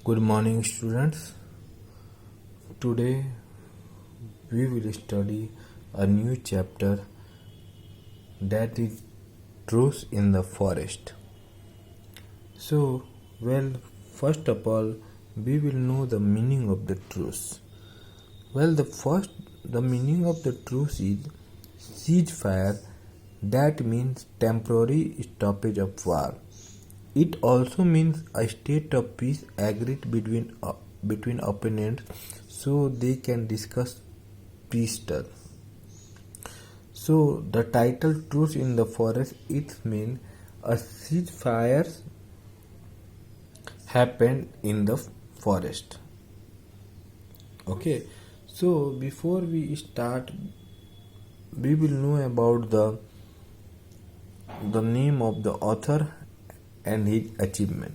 Good morning, students. Today we will study a new chapter that is Truth in the Forest. So, first of all, we will know the meaning of the truce. The meaning of the truce is ceasefire, that means temporary stoppage of war. It also means a state of peace agreed between opponents so they can discuss peace terms. So the title Truce in the Forest, it means a ceasefire happened in the forest. Okay, so before we start, we will know about the name of the author and his achievement.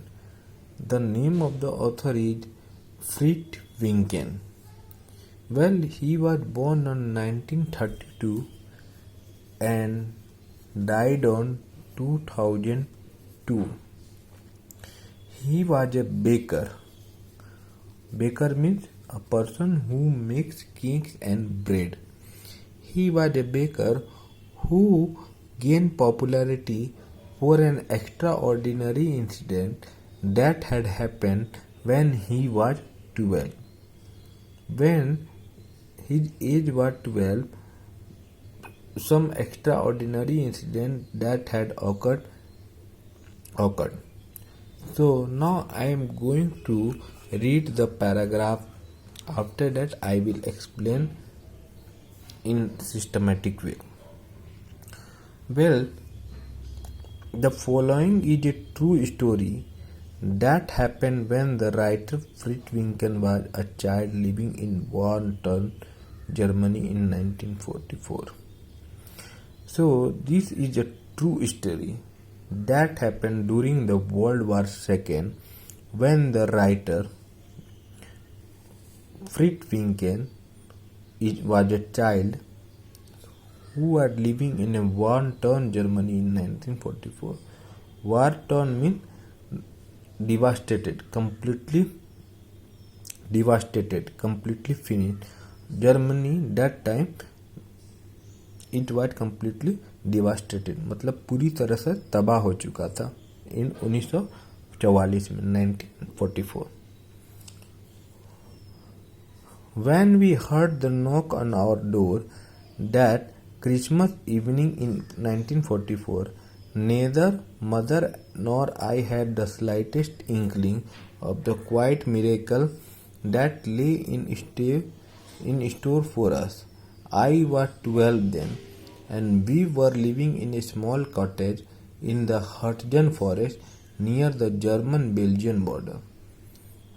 The name of the author is Fritz Winken. He was born on 1932 and died on 2002. He was a baker. Baker means a person who makes cakes and bread. He was a baker who gained popularity for an extraordinary incident that had happened when he was 12. When his age was 12, some extraordinary incident that had occurred. So now I am going to read the paragraph. After that I will explain in systematic way. The following is a true story that happened when the writer Fritz Winken was a child living in Warnton, Germany in 1944. So this is a true story that happened during the World War II when the writer Fritz Winken was a child who was living in a war-torn Germany in 1944. War-torn means devastated, completely finished. Germany that time it was completely devastated, मतलब पूरी तरह से तबाह हो चुका था इन 1944 में 1944. When we heard the knock on our door that Christmas evening in 1944, neither mother nor I had the slightest inkling of the quiet miracle that lay in store for us. I was 12 then, and we were living in a small cottage in the Hürtgen forest near the German-Belgian border.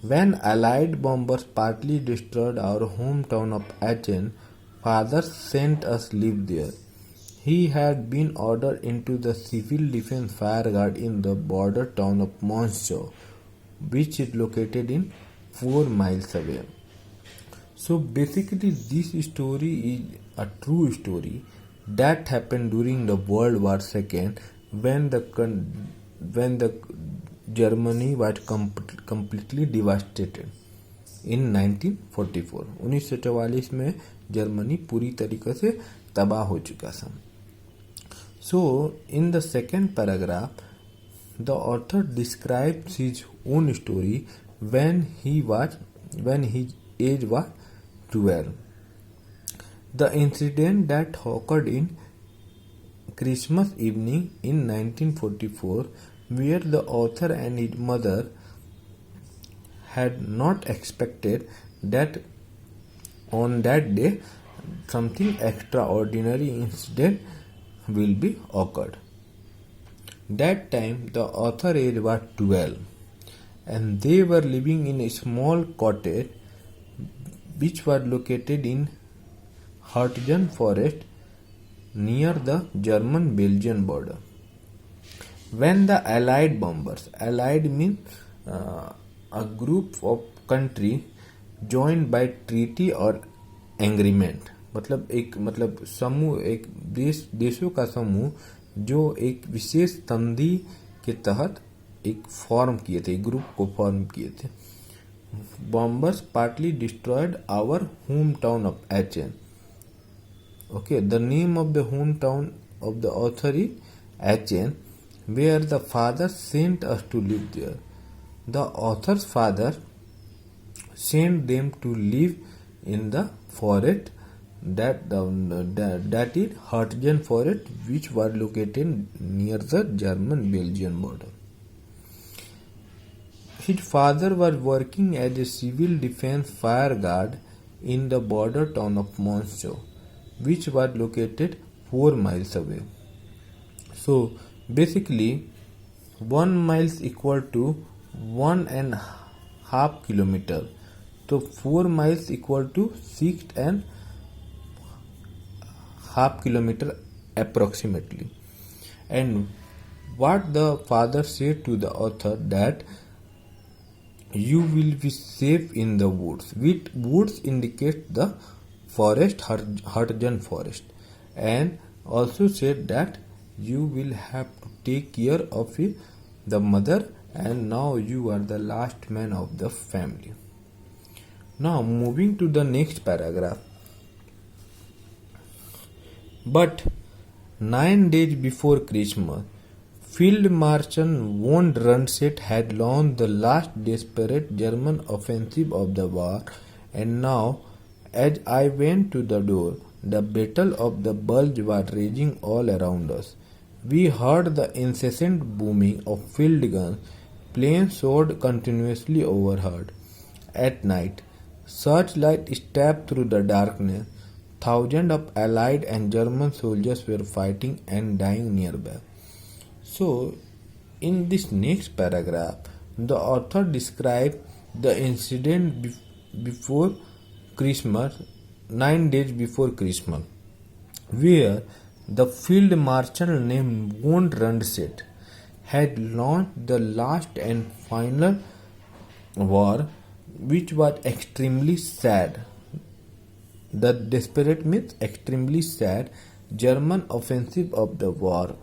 When Allied bombers partly destroyed our hometown of Aachen, Father sent us live there. He had been ordered into the Civil Defense Fire Guard in the border town of Monschau, which is located in 4 miles away. So basically this story is a true story that happened during the World War II when the Germany was completely devastated in 1944. 1944 में Germany पूरी तरीके से तबाह हो चुका था. So in the second paragraph, the author describes his own story when his age was 12. The incident that occurred in Christmas evening in 1944, where the author and his mother had not expected that on that day something extraordinary incident will be occurred. That time the author age was 12 and they were living in a small cottage which was located in Hürtgen forest near the German-Belgian border. When the Allied bombers, Allied means a group of country joined by treaty or agreement, मतलब समूह, एक देशों का समूह जो एक विशेष संधि के तहत एक फॉर्म किए थे, ग्रुप को फॉर्म किए थे. bombers partly destroyed our hometown of Aachen. Okay, the name of the hometown of the author is Aachen, where the father sent us to live there. The author's father sent them to live in the forest that is Hartgen forest, which was located near the German-Belgian border. His father was working as a civil defense fire guard in the border town of Monshaw, which was located 4 miles away. So basically 1 mile is equal to 1.5 kilometer. So 4 miles equal to 6.5 kilometer approximately. And what the father said to the author that you will be safe in the woods. With woods indicate the forest, Hartgen forest, and also said that you will have to take care of the mother, and now you are the last man of the family. Now moving to the next paragraph. But 9 days before Christmas, Field Marshal von Rundstedt had launched the last desperate German offensive of the war, and now, as I went to the door, the battle of the Bulge was raging all around us. We heard the incessant booming of field guns. Planes soared continuously overhead. At night, searchlights stabbed through the darkness. Thousands of Allied and German soldiers were fighting and dying nearby. So, in this next paragraph, the author describes the incident before Christmas, 9 days before Christmas, where the field marshal named von Rundstedt had launched the last and final war, which was extremely sad. The desperate means extremely sad German offensive of the war.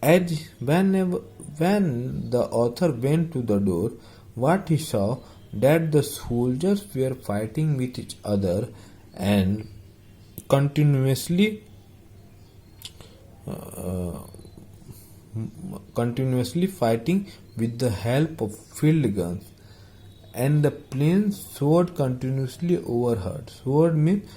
As when the author went to the door, what he saw that the soldiers were fighting with each other and continuously fighting with the help of field guns, and the planes soared continuously overhead. Soared means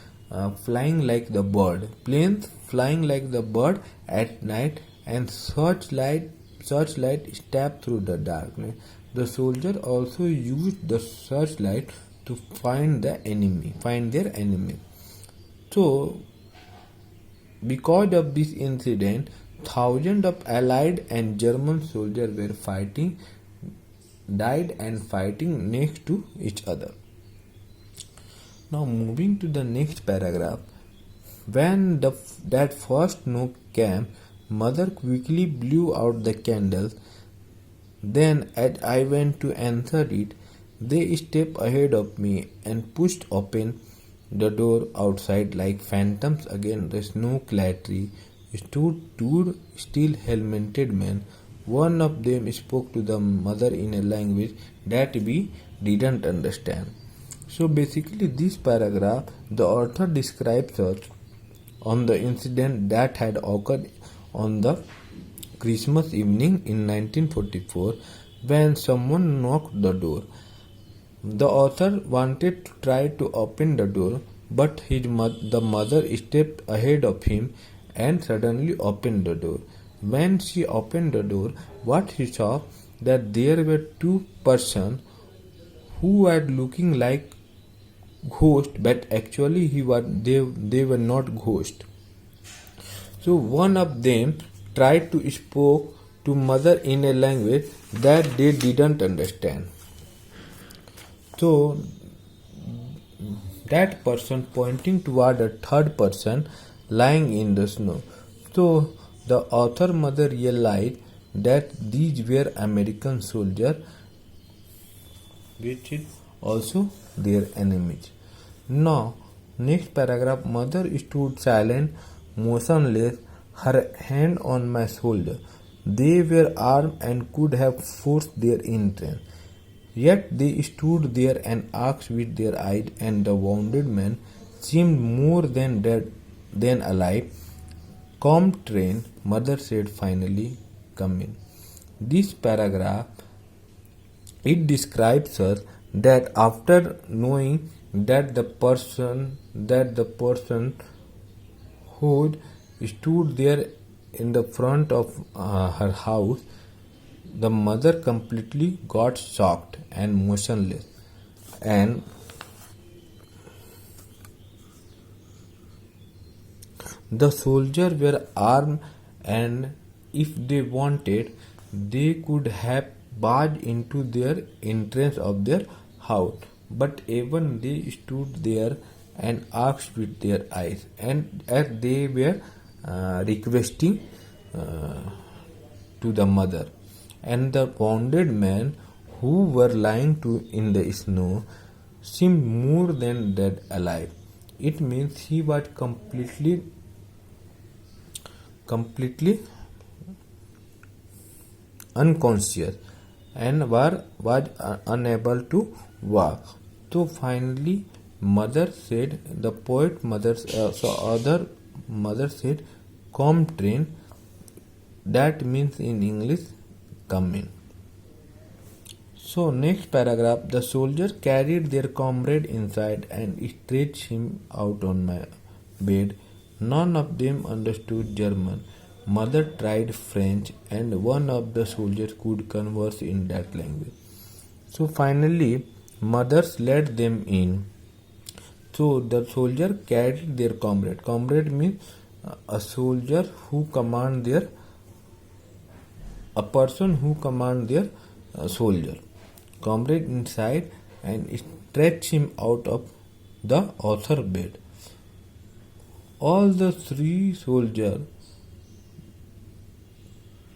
flying like the bird. Planes flying like the bird at night, and searchlight stabbed through the darkness. The soldier also used the searchlight to find their enemy. So, because of this incident, thousands of Allied and German soldiers were died and fighting next to each other. Now moving to the next paragraph. When that first snow came, mother quickly blew out the candles. Then, as I went to answer it, they stepped ahead of me and pushed open the door outside like phantoms against the snow-clad tree. Stood two steel helmeted men. One of them spoke to the mother in a language that we didn't understand. So basically, this paragraph, the author describes us on the incident that had occurred on the Christmas evening in 1944 when someone knocked the door. The author wanted to try to open the door, but the mother stepped ahead of him and suddenly opened the door. When she opened the door, what he saw that there were two persons who were looking like ghosts, but actually they were not ghosts. So one of them tried to speak to mother in a language that they didn't understand. So that person pointing toward a third person lying in the snow. So the author mother realized that these were American soldiers, which is also their enemies. Now, next paragraph, mother stood silent, motionless, her hand on my shoulder. They were armed and could have forced their entrance. Yet they stood there and asked with their eyes, and the wounded man seemed more than dead than alive. Come train, mother said finally, come in. This paragraph it describes us that after knowing that the person who stood there in the front of her house, the mother completely got shocked and motionless, and the soldiers were armed, and if they wanted, they could have barged into their entrance of their house. But even they stood there and asked with their eyes, and as they were requesting to the mother. And the wounded man who were lying in the snow seemed more than dead alive. It means he was completely unconscious and was unable to walk. So finally, mother said, the poet mother, other mother said, "Come train." That means in English, come in. So next paragraph, the soldier carried their comrade inside and stretched him out on my bed. None of them understood German. Mother tried French, and one of the soldiers could converse in that language. So finally, mothers let them in. So the soldier carried their comrade. Comrade means a soldier who command a person who command their soldier. Comrade inside and stretched him out of the author bed. All the three soldiers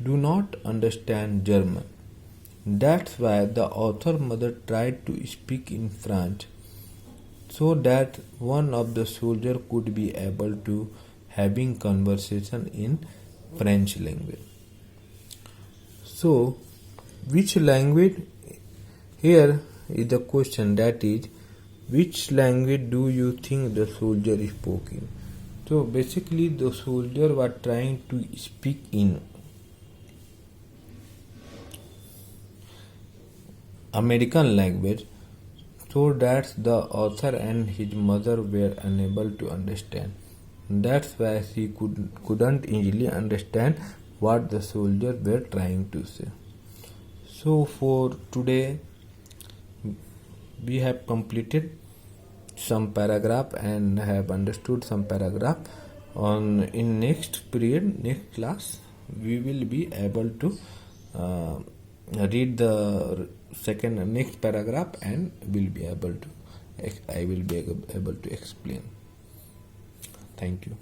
do not understand German. That's why the author mother tried to speak in French, so that one of the soldiers could be able to having conversation in French language. So, which language? Here is the question, that is, which language do you think the soldier is speaking? So basically, the soldier was trying to speak in American language, so that the author and his mother were unable to understand. That's why he couldn't easily understand what the soldiers were trying to say. So for today, we have completed some paragraph and have understood some paragraph. In next period, next class, we will be able to read the next paragraph, and I will be able to explain. Thank you.